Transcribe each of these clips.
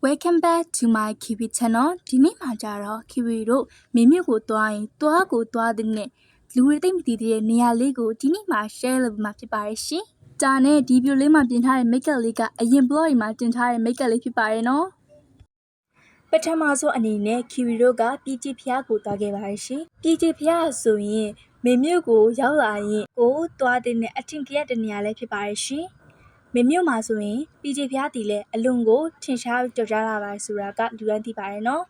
Welcome back to my Kiwi channel ဒီနေ့မှာကြတော့ Kiwi တို့မေမြို့ကိုသွားရင်သွားကိုသွားတဲ့နဲ့လူတွေသိမသိတဲ့နေရာလေးကိုဒီနေ့မှာ share လုပ်မှာဖြစ်ပါတယ်ရှင်။ဒါနဲ့ဒီ video လေးမှာပြင်ထားတဲ့ makeup လေးကအရင် blog မှာတင်ထားတဲ့ makeup လေးဖြစ်ပါတယ်နော်။ပထမဆုံးအနေနဲ့ Kiwi တို့ကပြည်ကြီးဖျားကိုသွားခဲ့ပါတယ်ရှင်။ပြည်ကြီးဖျားဆိုရင်မေမြို့ကိုရောက်လာရင်ကိုသွားတဲ့နဲ့အထင်ကရတဲ့နေရာလေးဖြစ်ပါတယ်ရှင်။မေမြို့မှာဆိုရင်ပြည်ကြီးဖျားတီလဲအလွန်ကိုထင်ရှားကြော်ကြားလာပါဆိုတာကလူတိုင်းသိပါတယ်နော်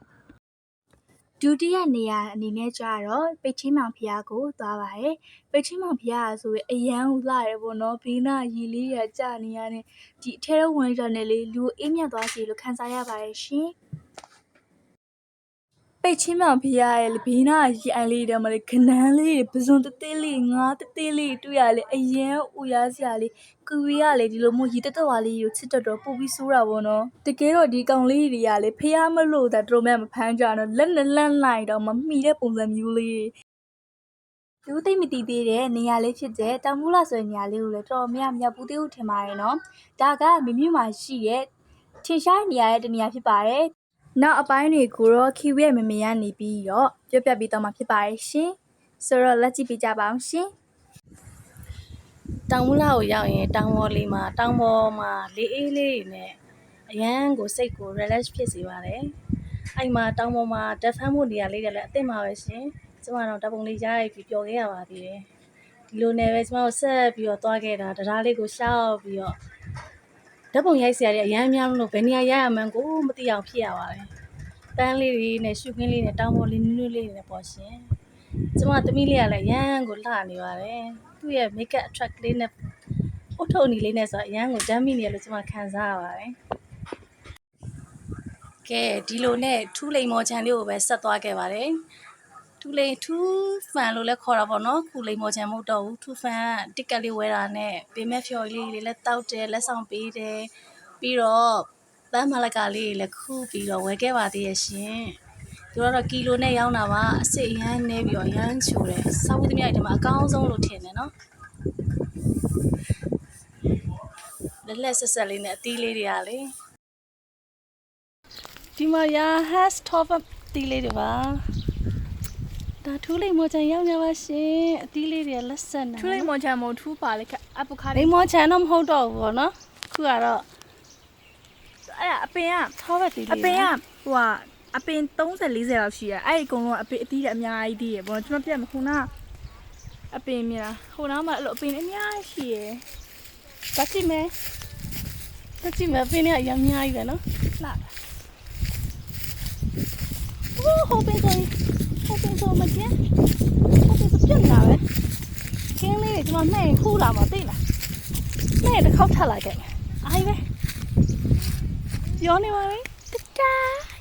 ဒုတိယနေရာအနေနဲ့ကျတော့ပိတ်ချင်းမောင်ဖျားကိုသွားပါတယ်ပိတ်ချင်းမောင်ဖျားဆိုရင်အရန်လှတယ်ပေါ့နော်ဘေးနာရီလေးရကြနေရတဲ့ဒီအထဲတော့ဝင်ကြတယ်လေလူအေးမြတ်သွားစီလို့ခံစားရပါတယ်ရှင်ပိတ်ချင်းမောင်ဖျားရဲ့ဘေးနာရီအိုင်လေးတွေမှာလေခနန်းလေးပစုံတသေးလေးငါးတသေးလေးတွေ့ရလေအရန်ဥရစရာလေးကူဝီရလေဒီလိုမျိုးရီတက်တက်ဝါလေးကိုချစ်တော့ပို့ပြီးဆိုးတာပေါ့နော်တကယ်တော့ဒီကောင်လေးတွေကလေဖျားမလို့တာတော်မဲ့မဖမ်းကြတော့လက်နဲ့လန့်လိုက်တော့မမိတဲ့ပုံစံမျိုးလေးလူသိမတည်သေးတဲ့နေရာလေးဖြစ်တဲ့တောင်မူလာဆိုတဲ့နေရာလေးကိုလည်းတော်များများပူသေးဦးထင်ပါတယ်နော်ဒါကမမြို့မှာရှိတဲ့ထင်ရှားနေရာရဲ့တနေရာဖြစ်ပါတယ်နောက်အပိုင်းတွေကိုတော့ Kiwi ရဲ့မမေရနေပြီးတော့ပြပြပေးတော့မှာဖြစ်ပါတယ်ရှင်ဆိုတော့လက်ကြည့်ပေးကြပါအောင်ရှင်တောင်မူလာကိုရောက်ရင်တောင်ပေါ်လေးမှာတောင်ပေါ်မှာလေးအေးလေးနဲ့အရန်ကိုစိတ်ကို relax ဖြစ်စေပါတယ်အဲ့မှာတောင်ပေါ်မှာဓာတ်ဖမ်းမှုနေရာလေးတွေလည်းအသင့်ပါပဲရှင်ကျမတို့ဓာတ်ပုံလေးရိုက်ပြီးပျော်ခဲ့ရပါသေးတယ်ဒီလိုနဲ့ပဲကျမတို့ဆက်ပြီးတော့သွားခဲ့တာတရားလေးကိုရှောက်ပြီးတော့ဓာတ်ပုံရိုက်စရာတွေအရန်များလို့ဘယ်နေရာရိုက်ရမှန်းကိုမသိအောင်ဖြစ်ရပါတယ်ပန်းလေးတွေနဲ့ရှုခင်းလေးနဲ့တောင်ပေါ်လေးနူးနူးလေးနဲ့ပေါ့ရှင်ကျမသမီးလေးကလည်းရန်ကိုလှနေပါတယ်သူ့ရဲ့ makeup attract လေးနဲ့အုတ်ထုံနီလေးနဲ့ဆိုအရန်ကိုဓာတ်မိနေလို့ကျမခံစားရပါတယ်ကဲဒီလိုနဲ့ထူးလိမ်မော်ချန်လေးကိုပဲဆက်သွားခဲ့ပါတယ်ထူးဖန်လို့လည်းခေါ်တာပေါ့နော်ခုလိမ်မော်ချန်မဟုတ်တော့ဘူးထူးဖန်ကတစ်ကက်လေးဝဲတာနဲ့ပေမဲ့ဖြော်လေးလည်းတောက်တယ်လက်ဆောင်ပေးတယ်ပြီးတော့ပန်းမလကလေးလည်းခုပြီးတော့ဝဲခဲ့ပါသေးရဲ့ရှင်သူကတော့ကီလိုနဲ့ရောင်းတာပါအစစ်အရမ်းနေပြီးတော့ရမ်းချိုတယ်စားဖို့သမီးတွေမှာအကောင်းဆုံးလို့ထင်တယ်နော်လက်ဆက်လေးနဲ့အသီးလေးတွေကလေဒီမှာရ has top up အသီးလေးတွေပါဒါထူးလိမ်မော်ချန်ရောက်ကြပါရှင်အသီးလေးတွေလက်ဆက်နေထူးလိမ်မော်ချန်မထူးပါလေအပူခါလိမ်မော်ချန်တော့မဟုတ်တော့ဘူးပေါ့နော်ခုကတော့အဲ့အပင်က top up အသီးလေးအပင်ကဟိုကအပင်30 40လောက်ရှိရအဲ့ဒီအကုန်လုံးအပင်အသီးတွေအများကြီးတည်ရပေါ့ကျွန်တော်ပြမခုနအပင်မြာဟိုနားမှာအဲ့လိုအပင်အများကြီးရှိရတချိမဲအပင်တွေအများကြီးပဲနော်လှဟုတ်ပင်ဆိုမကျင်းဟုတ်ပင်ဆိုပြတ်လာပဲခင်းလေးတွေကျွန်မနှဲ့ခူးလာမှာသိလားနှဲ့တစ်ခေါက်ထပ်လာခဲ့အားကြီးပဲပြောနေပါလေတတား